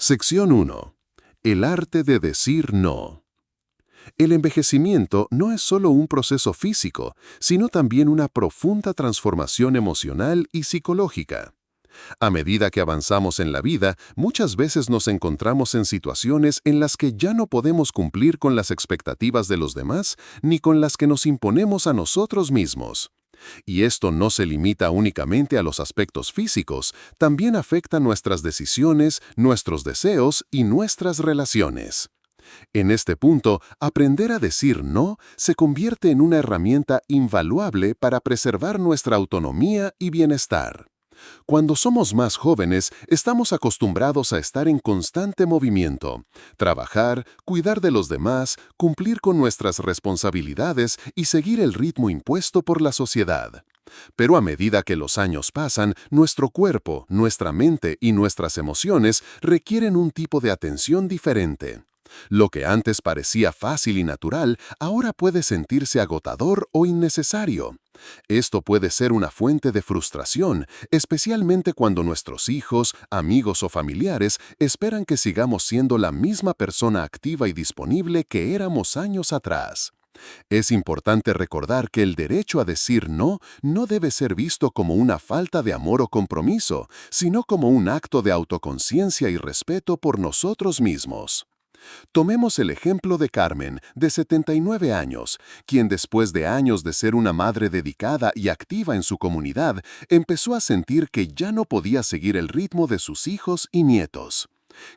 Sección 1. El arte de decir no. El envejecimiento no es solo un proceso físico, sino también una profunda transformación emocional y psicológica. A medida que avanzamos en la vida, muchas veces nos encontramos en situaciones en las que ya no podemos cumplir con las expectativas de los demás ni con las que nos imponemos a nosotros mismos. Y esto no se limita únicamente a los aspectos físicos, también afecta nuestras decisiones, nuestros deseos y nuestras relaciones. En este punto, aprender a decir no se convierte en una herramienta invaluable para preservar nuestra autonomía y bienestar. Cuando somos más jóvenes, estamos acostumbrados a estar en constante movimiento, trabajar, cuidar de los demás, cumplir con nuestras responsabilidades y seguir el ritmo impuesto por la sociedad. Pero a medida que los años pasan, nuestro cuerpo, nuestra mente y nuestras emociones requieren un tipo de atención diferente. Lo que antes parecía fácil y natural, ahora puede sentirse agotador o innecesario. Esto puede ser una fuente de frustración, especialmente cuando nuestros hijos, amigos o familiares esperan que sigamos siendo la misma persona activa y disponible que éramos años atrás. Es importante recordar que el derecho a decir no debe ser visto como una falta de amor o compromiso, sino como un acto de autoconciencia y respeto por nosotros mismos. Tomemos el ejemplo de Carmen, de 79 años, quien después de años de ser una madre dedicada y activa en su comunidad, empezó a sentir que ya no podía seguir el ritmo de sus hijos y nietos.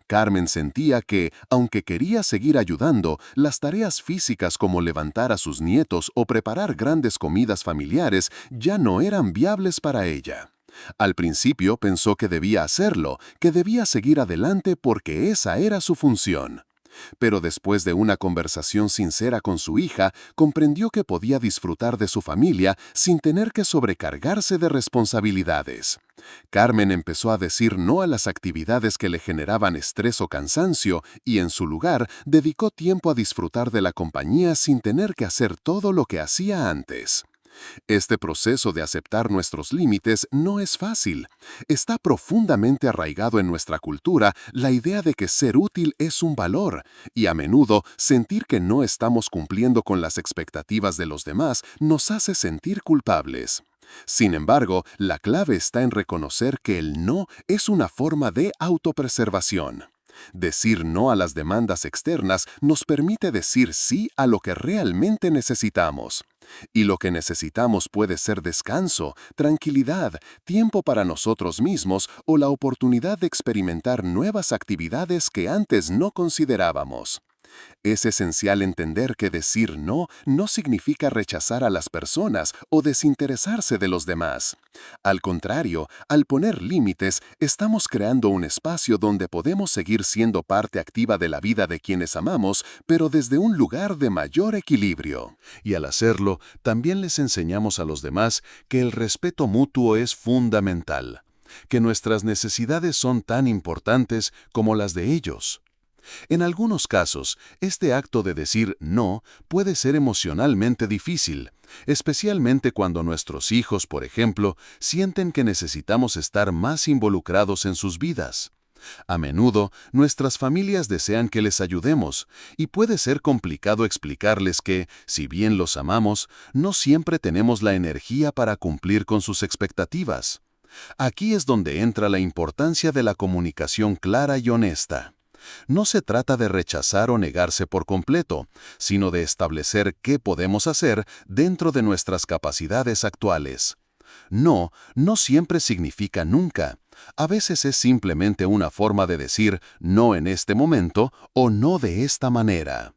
Carmen sentía que, aunque quería seguir ayudando, las tareas físicas como levantar a sus nietos o preparar grandes comidas familiares ya no eran viables para ella. Al principio pensó que debía hacerlo, que debía seguir adelante porque esa era su función. Pero después de una conversación sincera con su hija, comprendió que podía disfrutar de su familia sin tener que sobrecargarse de responsabilidades. Carmen empezó a decir no a las actividades que le generaban estrés o cansancio y, en su lugar, dedicó tiempo a disfrutar de la compañía sin tener que hacer todo lo que hacía antes. Este proceso de aceptar nuestros límites no es fácil. Está profundamente arraigado en nuestra cultura la idea de que ser útil es un valor, y a menudo sentir que no estamos cumpliendo con las expectativas de los demás nos hace sentir culpables. Sin embargo, la clave está en reconocer que el no es una forma de autopreservación. Decir no a las demandas externas nos permite decir sí a lo que realmente necesitamos. Y lo que necesitamos puede ser descanso, tranquilidad, tiempo para nosotros mismos o la oportunidad de experimentar nuevas actividades que antes no considerábamos. Es esencial entender que decir no significa rechazar a las personas o desinteresarse de los demás. Al contrario, al poner límites, estamos creando un espacio donde podemos seguir siendo parte activa de la vida de quienes amamos, pero desde un lugar de mayor equilibrio. Y al hacerlo, también les enseñamos a los demás que el respeto mutuo es fundamental, que nuestras necesidades son tan importantes como las de ellos. En algunos casos, este acto de decir no puede ser emocionalmente difícil, especialmente cuando nuestros hijos, por ejemplo, sienten que necesitamos estar más involucrados en sus vidas. A menudo, nuestras familias desean que les ayudemos, y puede ser complicado explicarles que, si bien los amamos, no siempre tenemos la energía para cumplir con sus expectativas. Aquí es donde entra la importancia de la comunicación clara y honesta. No se trata de rechazar o negarse por completo, sino de establecer qué podemos hacer dentro de nuestras capacidades actuales. No siempre significa nunca. A veces es simplemente una forma de decir no en este momento o no de esta manera.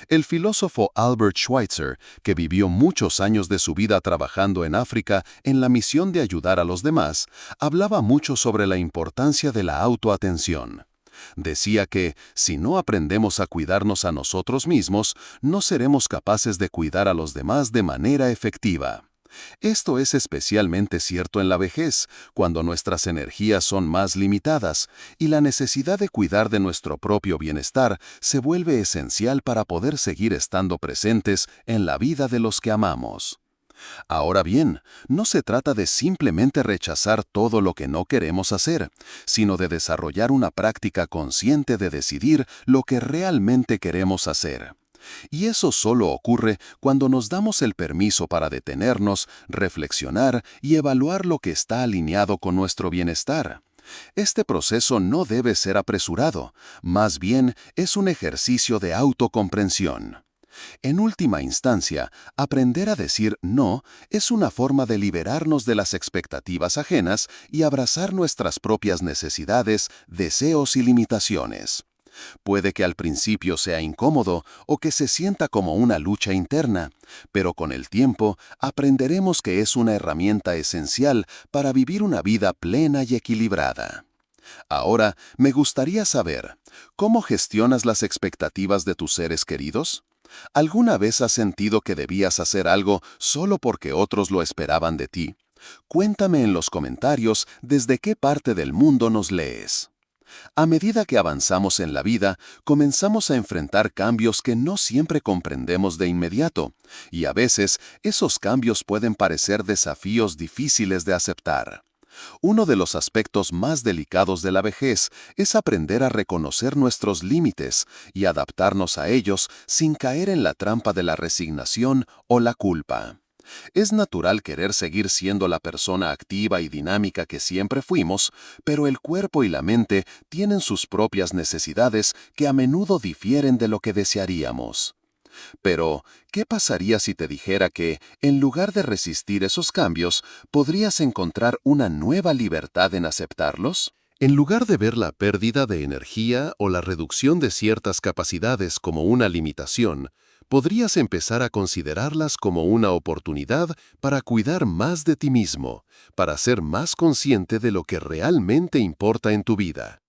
El filósofo Albert Schweitzer, que vivió muchos años de su vida trabajando en África en la misión de ayudar a los demás, hablaba mucho sobre la importancia de la autoatención. Decía que, si no aprendemos a cuidarnos a nosotros mismos, no seremos capaces de cuidar a los demás de manera efectiva. Esto es especialmente cierto en la vejez, cuando nuestras energías son más limitadas, y la necesidad de cuidar de nuestro propio bienestar se vuelve esencial para poder seguir estando presentes en la vida de los que amamos. Ahora bien, no se trata de simplemente rechazar todo lo que no queremos hacer, sino de desarrollar una práctica consciente de decidir lo que realmente queremos hacer. Y eso solo ocurre cuando nos damos el permiso para detenernos, reflexionar y evaluar lo que está alineado con nuestro bienestar. Este proceso no debe ser apresurado, más bien es un ejercicio de autocomprensión. En última instancia, aprender a decir no es una forma de liberarnos de las expectativas ajenas y abrazar nuestras propias necesidades, deseos y limitaciones. Puede que al principio sea incómodo o que se sienta como una lucha interna, pero con el tiempo aprenderemos que es una herramienta esencial para vivir una vida plena y equilibrada. Ahora, me gustaría saber, ¿cómo gestionas las expectativas de tus seres queridos? ¿Alguna vez has sentido que debías hacer algo solo porque otros lo esperaban de ti? Cuéntame en los comentarios desde qué parte del mundo nos lees. A medida que avanzamos en la vida, comenzamos a enfrentar cambios que no siempre comprendemos de inmediato, y a veces esos cambios pueden parecer desafíos difíciles de aceptar. Uno de los aspectos más delicados de la vejez es aprender a reconocer nuestros límites y adaptarnos a ellos sin caer en la trampa de la resignación o la culpa. Es natural querer seguir siendo la persona activa y dinámica que siempre fuimos, pero el cuerpo y la mente tienen sus propias necesidades que a menudo difieren de lo que desearíamos. Pero, ¿qué pasaría si te dijera que, en lugar de resistir esos cambios, podrías encontrar una nueva libertad en aceptarlos? En lugar de ver la pérdida de energía o la reducción de ciertas capacidades como una limitación, podrías empezar a considerarlas como una oportunidad para cuidar más de ti mismo, para ser más consciente de lo que realmente importa en tu vida.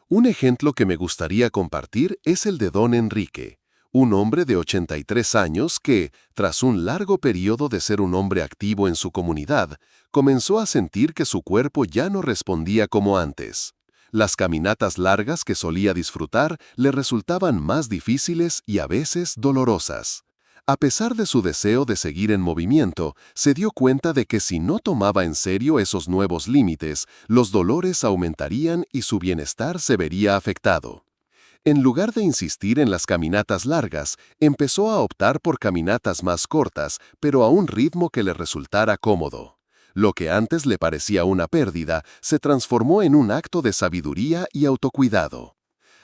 Un ejemplo que me gustaría compartir es el de Don Enrique, un hombre de 83 años que, tras un largo periodo de ser un hombre activo en su comunidad, comenzó a sentir que su cuerpo ya no respondía como antes. Las caminatas largas que solía disfrutar le resultaban más difíciles y a veces dolorosas. A pesar de su deseo de seguir en movimiento, se dio cuenta de que si no tomaba en serio esos nuevos límites, los dolores aumentarían y su bienestar se vería afectado. En lugar de insistir en las caminatas largas, empezó a optar por caminatas más cortas, pero a un ritmo que le resultara cómodo. Lo que antes le parecía una pérdida, se transformó en un acto de sabiduría y autocuidado.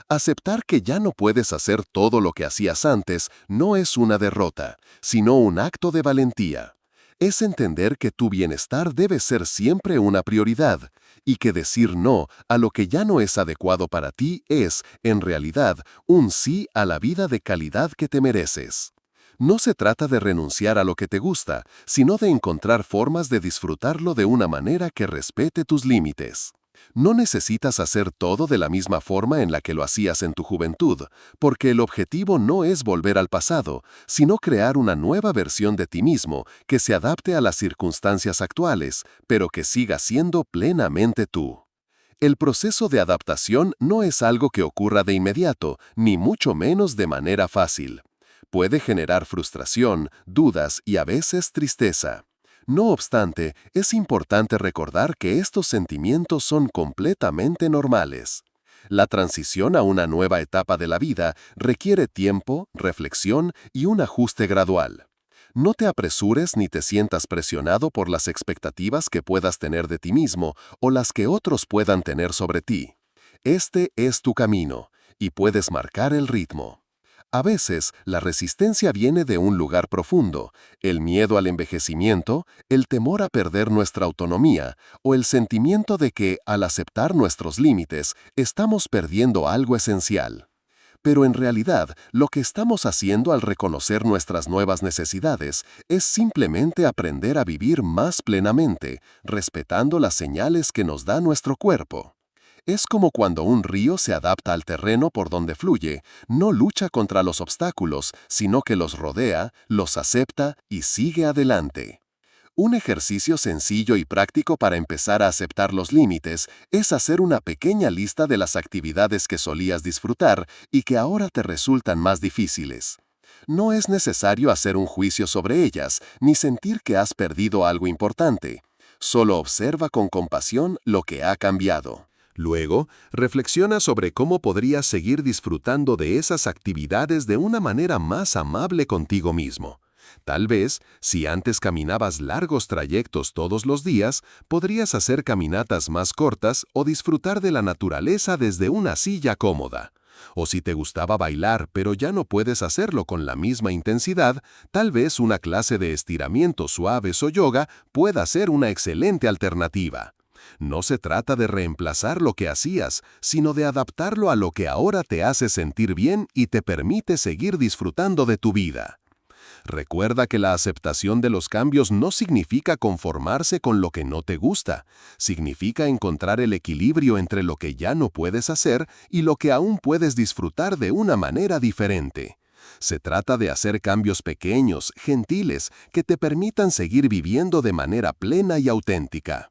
Aceptar que ya no puedes hacer todo lo que hacías antes no es una derrota, sino un acto de valentía. Es entender que tu bienestar debe ser siempre una prioridad y que decir no a lo que ya no es adecuado para ti es, en realidad, un sí a la vida de calidad que te mereces. No se trata de renunciar a lo que te gusta, sino de encontrar formas de disfrutarlo de una manera que respete tus límites. No necesitas hacer todo de la misma forma en la que lo hacías en tu juventud, porque el objetivo no es volver al pasado, sino crear una nueva versión de ti mismo que se adapte a las circunstancias actuales, pero que siga siendo plenamente tú. El proceso de adaptación no es algo que ocurra de inmediato, ni mucho menos de manera fácil. Puede generar frustración, dudas y a veces tristeza. No obstante, es importante recordar que estos sentimientos son completamente normales. La transición a una nueva etapa de la vida requiere tiempo, reflexión y un ajuste gradual. No te apresures ni te sientas presionado por las expectativas que puedas tener de ti mismo o las que otros puedan tener sobre ti. Este es tu camino, y puedes marcar el ritmo. A veces, la resistencia viene de un lugar profundo, el miedo al envejecimiento, el temor a perder nuestra autonomía o el sentimiento de que, al aceptar nuestros límites, estamos perdiendo algo esencial. Pero en realidad, lo que estamos haciendo al reconocer nuestras nuevas necesidades es simplemente aprender a vivir más plenamente, respetando las señales que nos da nuestro cuerpo. Es como cuando un río se adapta al terreno por donde fluye, no lucha contra los obstáculos, sino que los rodea, los acepta y sigue adelante. Un ejercicio sencillo y práctico para empezar a aceptar los límites es hacer una pequeña lista de las actividades que solías disfrutar y que ahora te resultan más difíciles. No es necesario hacer un juicio sobre ellas, ni sentir que has perdido algo importante. Solo observa con compasión lo que ha cambiado. Luego, reflexiona sobre cómo podrías seguir disfrutando de esas actividades de una manera más amable contigo mismo. Tal vez, si antes caminabas largos trayectos todos los días, podrías hacer caminatas más cortas o disfrutar de la naturaleza desde una silla cómoda. O si te gustaba bailar pero ya no puedes hacerlo con la misma intensidad, tal vez una clase de estiramientos suaves o yoga pueda ser una excelente alternativa. No se trata de reemplazar lo que hacías, sino de adaptarlo a lo que ahora te hace sentir bien y te permite seguir disfrutando de tu vida. Recuerda que la aceptación de los cambios no significa conformarse con lo que no te gusta, significa encontrar el equilibrio entre lo que ya no puedes hacer y lo que aún puedes disfrutar de una manera diferente. Se trata de hacer cambios pequeños, gentiles, que te permitan seguir viviendo de manera plena y auténtica.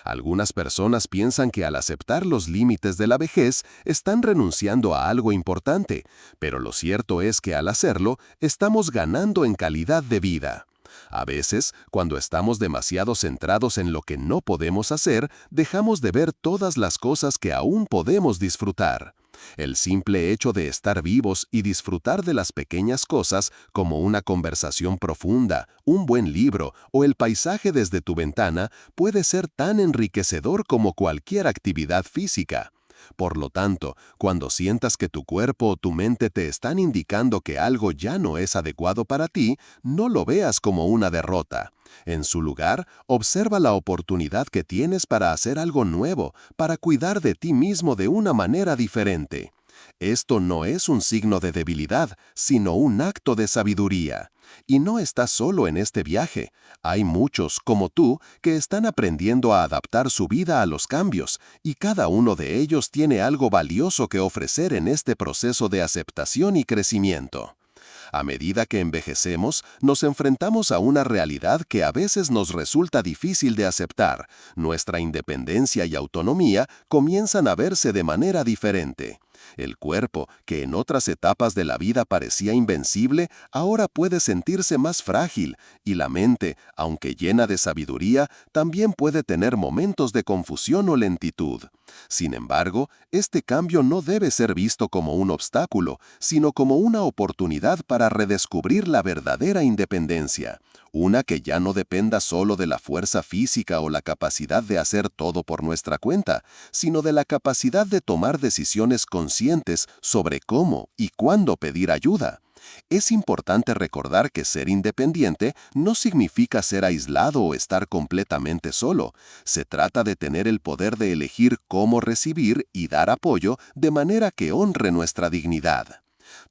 Algunas personas piensan que al aceptar los límites de la vejez están renunciando a algo importante, pero lo cierto es que al hacerlo, estamos ganando en calidad de vida. A veces, cuando estamos demasiado centrados en lo que no podemos hacer, dejamos de ver todas las cosas que aún podemos disfrutar. El simple hecho de estar vivos y disfrutar de las pequeñas cosas, como una conversación profunda, un buen libro o el paisaje desde tu ventana, puede ser tan enriquecedor como cualquier actividad física. Por lo tanto, cuando sientas que tu cuerpo o tu mente te están indicando que algo ya no es adecuado para ti, no lo veas como una derrota. En su lugar, observa la oportunidad que tienes para hacer algo nuevo, para cuidar de ti mismo de una manera diferente. Esto no es un signo de debilidad, sino un acto de sabiduría. Y no estás solo en este viaje. Hay muchos, como tú, que están aprendiendo a adaptar su vida a los cambios, y cada uno de ellos tiene algo valioso que ofrecer en este proceso de aceptación y crecimiento. A medida que envejecemos, nos enfrentamos a una realidad que a veces nos resulta difícil de aceptar. Nuestra independencia y autonomía comienzan a verse de manera diferente. El cuerpo, que en otras etapas de la vida parecía invencible, ahora puede sentirse más frágil, y la mente, aunque llena de sabiduría, también puede tener momentos de confusión o lentitud. Sin embargo, este cambio no debe ser visto como un obstáculo, sino como una oportunidad para redescubrir la verdadera independencia, una que ya no dependa solo de la fuerza física o la capacidad de hacer todo por nuestra cuenta, sino de la capacidad de tomar decisiones conscientes sobre cómo y cuándo pedir ayuda. Es importante recordar que ser independiente no significa ser aislado o estar completamente solo. Se trata de tener el poder de elegir cómo recibir y dar apoyo de manera que honre nuestra dignidad.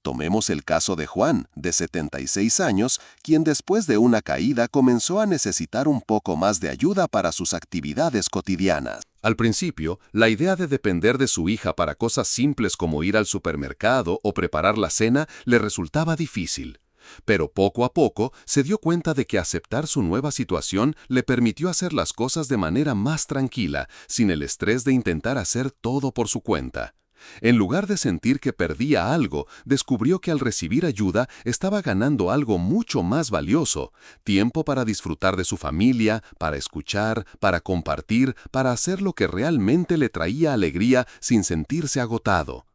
Tomemos el caso de Juan, de 76 años, quien después de una caída comenzó a necesitar un poco más de ayuda para sus actividades cotidianas. Al principio, la idea de depender de su hija para cosas simples como ir al supermercado o preparar la cena le resultaba difícil. Pero poco a poco se dio cuenta de que aceptar su nueva situación le permitió hacer las cosas de manera más tranquila, sin el estrés de intentar hacer todo por su cuenta. En lugar de sentir que perdía algo, descubrió que al recibir ayuda estaba ganando algo mucho más valioso: tiempo para disfrutar de su familia, para escuchar, para compartir, para hacer lo que realmente le traía alegría sin sentirse agotado.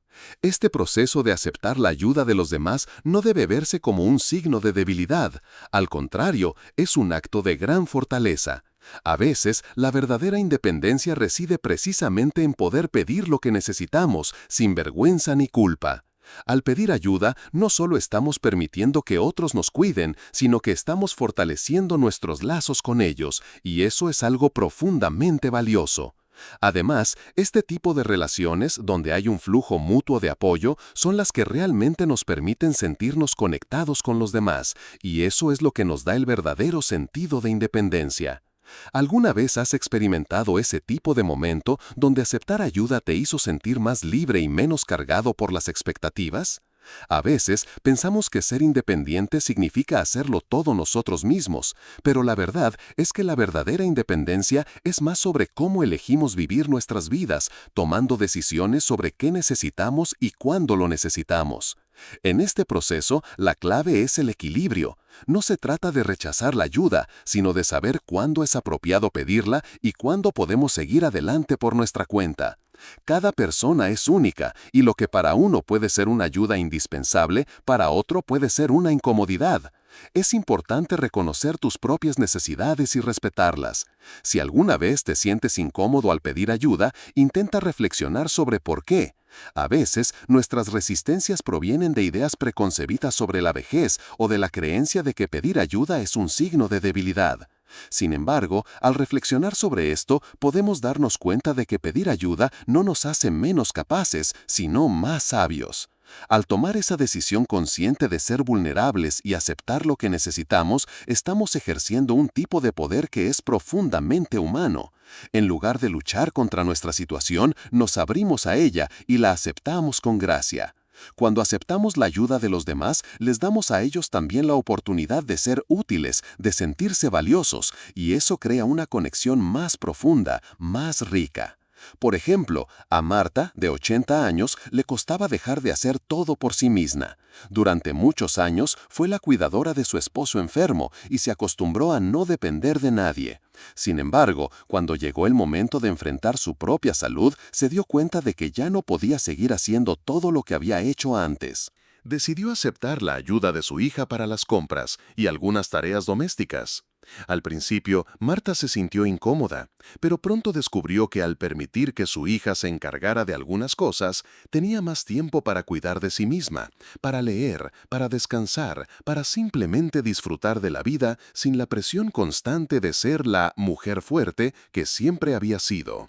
Este proceso de aceptar la ayuda de los demás no debe verse como un signo de debilidad. Al contrario, es un acto de gran fortaleza. A veces, la verdadera independencia reside precisamente en poder pedir lo que necesitamos, sin vergüenza ni culpa. Al pedir ayuda, no solo estamos permitiendo que otros nos cuiden, sino que estamos fortaleciendo nuestros lazos con ellos, y eso es algo profundamente valioso. Además, este tipo de relaciones, donde hay un flujo mutuo de apoyo, son las que realmente nos permiten sentirnos conectados con los demás, y eso es lo que nos da el verdadero sentido de independencia. ¿Alguna vez has experimentado ese tipo de momento donde aceptar ayuda te hizo sentir más libre y menos cargado por las expectativas? A veces pensamos que ser independiente significa hacerlo todo nosotros mismos, pero la verdad es que la verdadera independencia es más sobre cómo elegimos vivir nuestras vidas, tomando decisiones sobre qué necesitamos y cuándo lo necesitamos. En este proceso, la clave es el equilibrio. No se trata de rechazar la ayuda, sino de saber cuándo es apropiado pedirla y cuándo podemos seguir adelante por nuestra cuenta. Cada persona es única y lo que para uno puede ser una ayuda indispensable, para otro puede ser una incomodidad. Es importante reconocer tus propias necesidades y respetarlas. Si alguna vez te sientes incómodo al pedir ayuda, intenta reflexionar sobre por qué. A veces, nuestras resistencias provienen de ideas preconcebidas sobre la vejez o de la creencia de que pedir ayuda es un signo de debilidad. Sin embargo, al reflexionar sobre esto, podemos darnos cuenta de que pedir ayuda no nos hace menos capaces, sino más sabios. Al tomar esa decisión consciente de ser vulnerables y aceptar lo que necesitamos, estamos ejerciendo un tipo de poder que es profundamente humano. En lugar de luchar contra nuestra situación, nos abrimos a ella y la aceptamos con gracia. Cuando aceptamos la ayuda de los demás, les damos a ellos también la oportunidad de ser útiles, de sentirse valiosos, y eso crea una conexión más profunda, más rica. Por ejemplo, a Marta, de 80 años, le costaba dejar de hacer todo por sí misma. Durante muchos años fue la cuidadora de su esposo enfermo y se acostumbró a no depender de nadie. Sin embargo, cuando llegó el momento de enfrentar su propia salud, se dio cuenta de que ya no podía seguir haciendo todo lo que había hecho antes. Decidió aceptar la ayuda de su hija para las compras y algunas tareas domésticas. Al principio, Marta se sintió incómoda, pero pronto descubrió que al permitir que su hija se encargara de algunas cosas, tenía más tiempo para cuidar de sí misma, para leer, para descansar, para simplemente disfrutar de la vida sin la presión constante de ser la mujer fuerte que siempre había sido.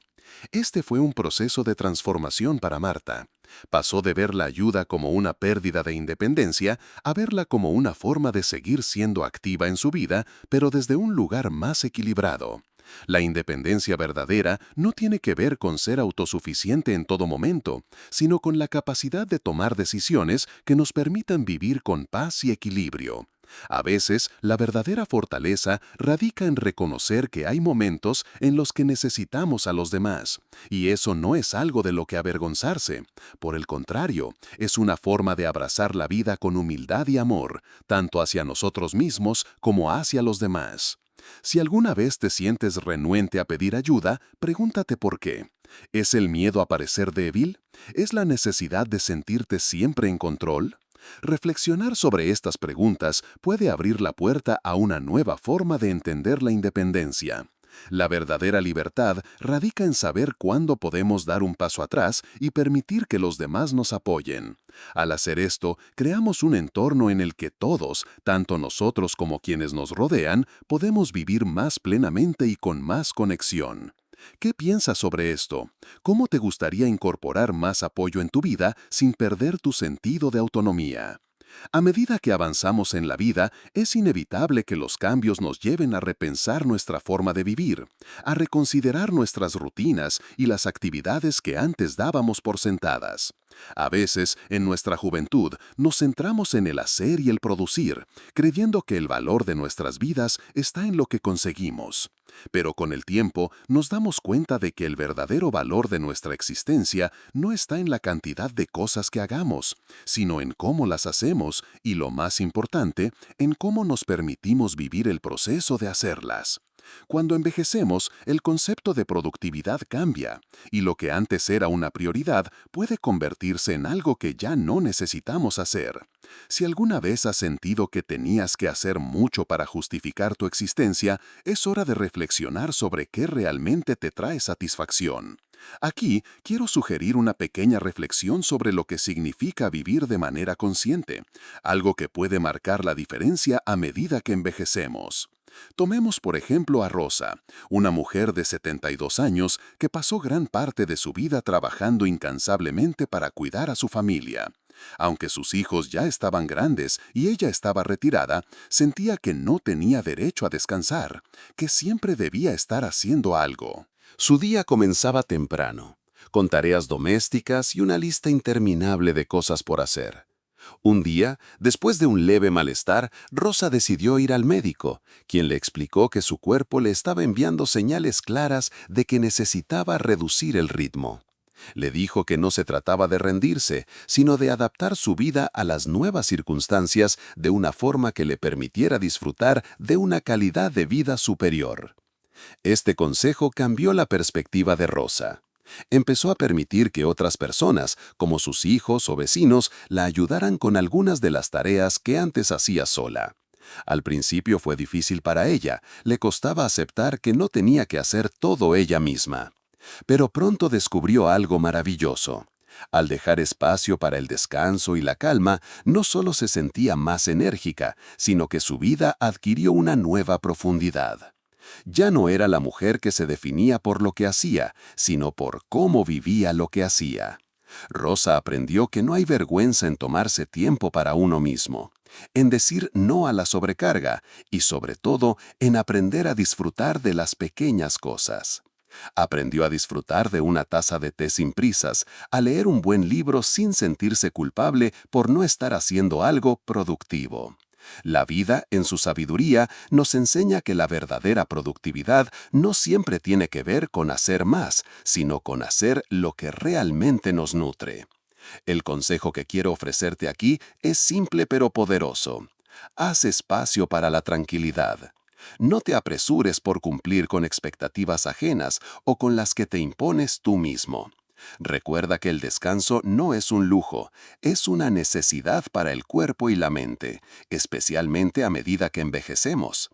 Este fue un proceso de transformación para Marta. Pasó de ver la ayuda como una pérdida de independencia a verla como una forma de seguir siendo activa en su vida, pero desde un lugar más equilibrado. La independencia verdadera no tiene que ver con ser autosuficiente en todo momento, sino con la capacidad de tomar decisiones que nos permitan vivir con paz y equilibrio. A veces, la verdadera fortaleza radica en reconocer que hay momentos en los que necesitamos a los demás, y eso no es algo de lo que avergonzarse. Por el contrario, es una forma de abrazar la vida con humildad y amor, tanto hacia nosotros mismos como hacia los demás. Si alguna vez te sientes renuente a pedir ayuda, pregúntate por qué. ¿Es el miedo a parecer débil? ¿Es la necesidad de sentirte siempre en control? Reflexionar sobre estas preguntas puede abrir la puerta a una nueva forma de entender la independencia. La verdadera libertad radica en saber cuándo podemos dar un paso atrás y permitir que los demás nos apoyen. Al hacer esto, creamos un entorno en el que todos, tanto nosotros como quienes nos rodean, podemos vivir más plenamente y con más conexión. ¿Qué piensas sobre esto? ¿Cómo te gustaría incorporar más apoyo en tu vida sin perder tu sentido de autonomía? A medida que avanzamos en la vida, es inevitable que los cambios nos lleven a repensar nuestra forma de vivir, a reconsiderar nuestras rutinas y las actividades que antes dábamos por sentadas. A veces, en nuestra juventud, nos centramos en el hacer y el producir, creyendo que el valor de nuestras vidas está en lo que conseguimos. Pero con el tiempo nos damos cuenta de que el verdadero valor de nuestra existencia no está en la cantidad de cosas que hagamos, sino en cómo las hacemos y, lo más importante, en cómo nos permitimos vivir el proceso de hacerlas. Cuando envejecemos, el concepto de productividad cambia, y lo que antes era una prioridad puede convertirse en algo que ya no necesitamos hacer. Si alguna vez has sentido que tenías que hacer mucho para justificar tu existencia, es hora de reflexionar sobre qué realmente te trae satisfacción. Aquí quiero sugerir una pequeña reflexión sobre lo que significa vivir de manera consciente, algo que puede marcar la diferencia a medida que envejecemos. Tomemos por ejemplo a Rosa, una mujer de 72 años que pasó gran parte de su vida trabajando incansablemente para cuidar a su familia. Aunque sus hijos ya estaban grandes y ella estaba retirada, sentía que no tenía derecho a descansar, que siempre debía estar haciendo algo. Su día comenzaba temprano, con tareas domésticas y una lista interminable de cosas por hacer. Un día, después de un leve malestar, Rosa decidió ir al médico, quien le explicó que su cuerpo le estaba enviando señales claras de que necesitaba reducir el ritmo. Le dijo que no se trataba de rendirse, sino de adaptar su vida a las nuevas circunstancias de una forma que le permitiera disfrutar de una calidad de vida superior. Este consejo cambió la perspectiva de Rosa. Empezó a permitir que otras personas, como sus hijos o vecinos, la ayudaran con algunas de las tareas que antes hacía sola. Al principio fue difícil para ella, le costaba aceptar que no tenía que hacer todo ella misma. Pero pronto descubrió algo maravilloso. Al dejar espacio para el descanso y la calma, no solo se sentía más enérgica, sino que su vida adquirió una nueva profundidad. Ya no era la mujer que se definía por lo que hacía, sino por cómo vivía lo que hacía. Rosa aprendió que no hay vergüenza en tomarse tiempo para uno mismo, en decir no a la sobrecarga y sobre todo en aprender a disfrutar de las pequeñas cosas. Aprendió a disfrutar de una taza de té sin prisas, a leer un buen libro sin sentirse culpable por no estar haciendo algo productivo. La vida, en su sabiduría, nos enseña que la verdadera productividad no siempre tiene que ver con hacer más, sino con hacer lo que realmente nos nutre. El consejo que quiero ofrecerte aquí es simple pero poderoso. Haz espacio para la tranquilidad. No te apresures por cumplir con expectativas ajenas o con las que te impones tú mismo. Recuerda que el descanso no es un lujo, es una necesidad para el cuerpo y la mente, especialmente a medida que envejecemos.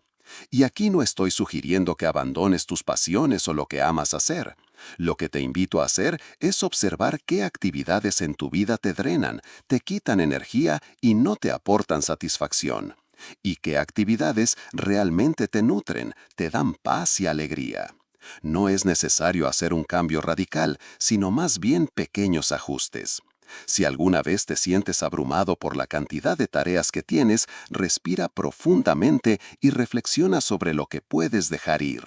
Y aquí no estoy sugiriendo que abandones tus pasiones o lo que amas hacer. Lo que te invito a hacer es observar qué actividades en tu vida te drenan, te quitan energía y no te aportan satisfacción. Y qué actividades realmente te nutren, te dan paz y alegría. No es necesario hacer un cambio radical, sino más bien pequeños ajustes. Si alguna vez te sientes abrumado por la cantidad de tareas que tienes, respira profundamente y reflexiona sobre lo que puedes dejar ir.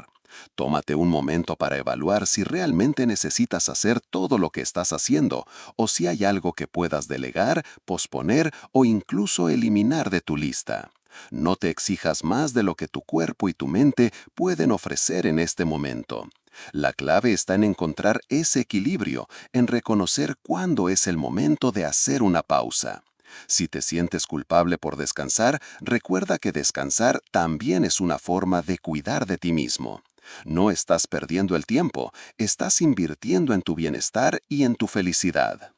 Tómate un momento para evaluar si realmente necesitas hacer todo lo que estás haciendo o si hay algo que puedas delegar, posponer o incluso eliminar de tu lista. No te exijas más de lo que tu cuerpo y tu mente pueden ofrecer en este momento. La clave está en encontrar ese equilibrio, en reconocer cuándo es el momento de hacer una pausa. Si te sientes culpable por descansar, recuerda que descansar también es una forma de cuidar de ti mismo. No estás perdiendo el tiempo, estás invirtiendo en tu bienestar y en tu felicidad.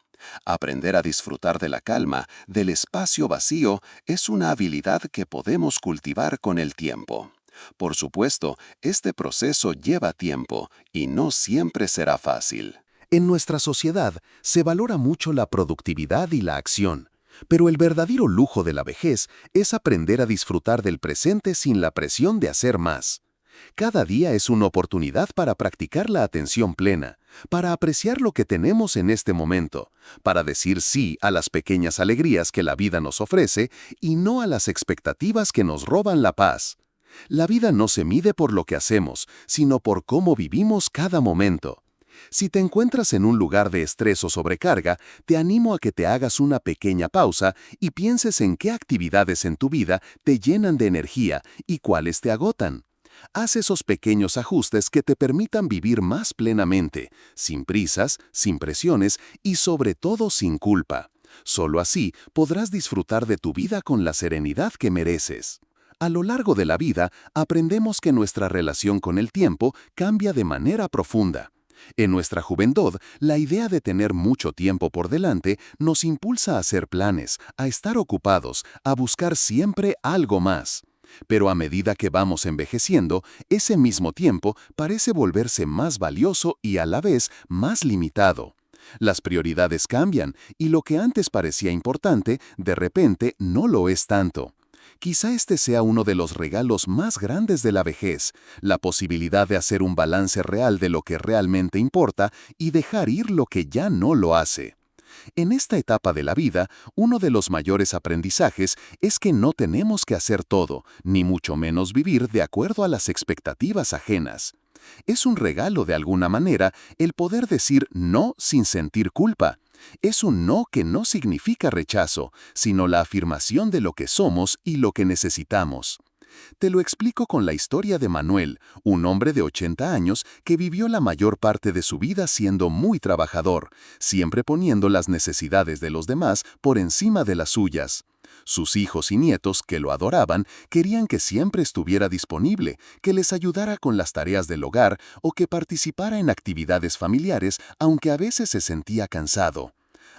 Aprender a disfrutar de la calma, del espacio vacío, es una habilidad que podemos cultivar con el tiempo. Por supuesto, este proceso lleva tiempo y no siempre será fácil. En nuestra sociedad se valora mucho la productividad y la acción, pero el verdadero lujo de la vejez es aprender a disfrutar del presente sin la presión de hacer más. Cada día es una oportunidad para practicar la atención plena, para apreciar lo que tenemos en este momento, para decir sí a las pequeñas alegrías que la vida nos ofrece y no a las expectativas que nos roban la paz. La vida no se mide por lo que hacemos, sino por cómo vivimos cada momento. Si te encuentras en un lugar de estrés o sobrecarga, te animo a que te hagas una pequeña pausa y pienses en qué actividades en tu vida te llenan de energía y cuáles te agotan. Haz esos pequeños ajustes que te permitan vivir más plenamente, sin prisas, sin presiones y sobre todo sin culpa. Solo así podrás disfrutar de tu vida con la serenidad que mereces. A lo largo de la vida, aprendemos que nuestra relación con el tiempo cambia de manera profunda. En nuestra juventud, la idea de tener mucho tiempo por delante nos impulsa a hacer planes, a estar ocupados, a buscar siempre algo más. Pero a medida que vamos envejeciendo, ese mismo tiempo parece volverse más valioso y a la vez más limitado. Las prioridades cambian y lo que antes parecía importante, de repente no lo es tanto. Quizá este sea uno de los regalos más grandes de la vejez, la posibilidad de hacer un balance real de lo que realmente importa y dejar ir lo que ya no lo hace. En esta etapa de la vida, uno de los mayores aprendizajes es que no tenemos que hacer todo, ni mucho menos vivir de acuerdo a las expectativas ajenas. Es un regalo de alguna manera el poder decir no sin sentir culpa. Es un no que no significa rechazo, sino la afirmación de lo que somos y lo que necesitamos. Te lo explico con la historia de Manuel, un hombre de 80 años que vivió la mayor parte de su vida siendo muy trabajador, siempre poniendo las necesidades de los demás por encima de las suyas. Sus hijos y nietos, que lo adoraban, querían que siempre estuviera disponible, que les ayudara con las tareas del hogar o que participara en actividades familiares, aunque a veces se sentía cansado.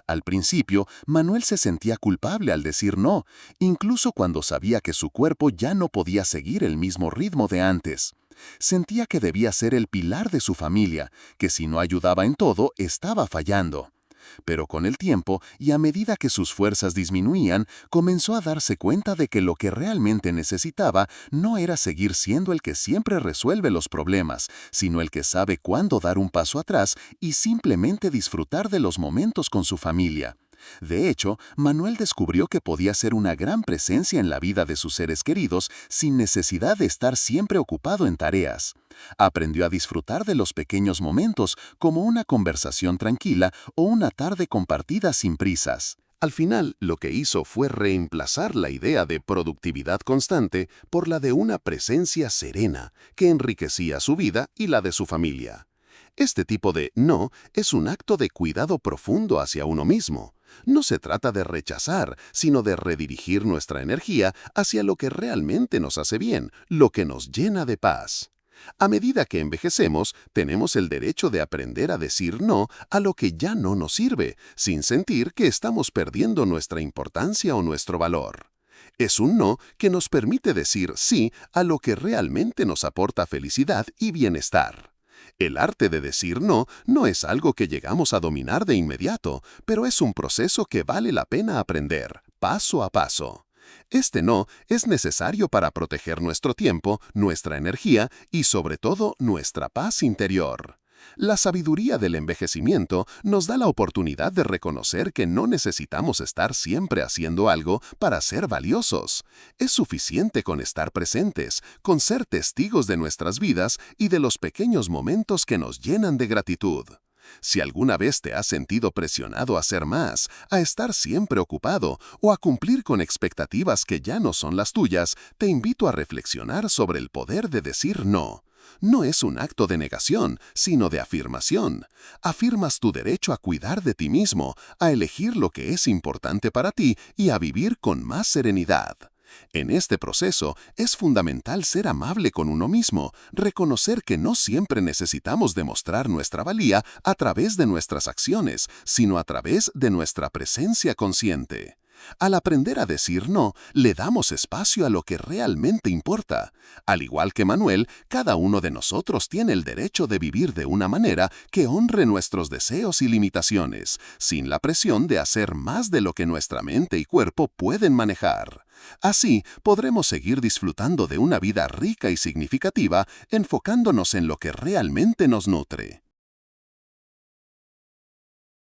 Al principio, Manuel se sentía culpable al decir no, incluso cuando sabía que su cuerpo ya no podía seguir el mismo ritmo de antes. Sentía que debía ser el pilar de su familia, que si no ayudaba en todo, estaba fallando. Pero con el tiempo, y a medida que sus fuerzas disminuían, comenzó a darse cuenta de que lo que realmente necesitaba no era seguir siendo el que siempre resuelve los problemas, sino el que sabe cuándo dar un paso atrás y simplemente disfrutar de los momentos con su familia. De hecho, Manuel descubrió que podía ser una gran presencia en la vida de sus seres queridos sin necesidad de estar siempre ocupado en tareas. Aprendió a disfrutar de los pequeños momentos, como una conversación tranquila o una tarde compartida sin prisas. Al final, lo que hizo fue reemplazar la idea de productividad constante por la de una presencia serena, que enriquecía su vida y la de su familia. Este tipo de no es un acto de cuidado profundo hacia uno mismo. No se trata de rechazar, sino de redirigir nuestra energía hacia lo que realmente nos hace bien, lo que nos llena de paz. A medida que envejecemos, tenemos el derecho de aprender a decir no a lo que ya no nos sirve, sin sentir que estamos perdiendo nuestra importancia o nuestro valor. Es un no que nos permite decir sí a lo que realmente nos aporta felicidad y bienestar. El arte de decir no es algo que llegamos a dominar de inmediato, pero es un proceso que vale la pena aprender, paso a paso. Este no es necesario para proteger nuestro tiempo, nuestra energía y sobre todo nuestra paz interior. La sabiduría del envejecimiento nos da la oportunidad de reconocer que no necesitamos estar siempre haciendo algo para ser valiosos. Es suficiente con estar presentes, con ser testigos de nuestras vidas y de los pequeños momentos que nos llenan de gratitud. Si alguna vez te has sentido presionado a hacer más, a estar siempre ocupado o a cumplir con expectativas que ya no son las tuyas, te invito a reflexionar sobre el poder de decir no. No es un acto de negación, sino de afirmación. Afirmas tu derecho a cuidar de ti mismo, a elegir lo que es importante para ti y a vivir con más serenidad. En este proceso es fundamental ser amable con uno mismo, reconocer que no siempre necesitamos demostrar nuestra valía a través de nuestras acciones, sino a través de nuestra presencia consciente. Al aprender a decir no, le damos espacio a lo que realmente importa. Al igual que Manuel, cada uno de nosotros tiene el derecho de vivir de una manera que honre nuestros deseos y limitaciones, sin la presión de hacer más de lo que nuestra mente y cuerpo pueden manejar. Así, podremos seguir disfrutando de una vida rica y significativa, enfocándonos en lo que realmente nos nutre.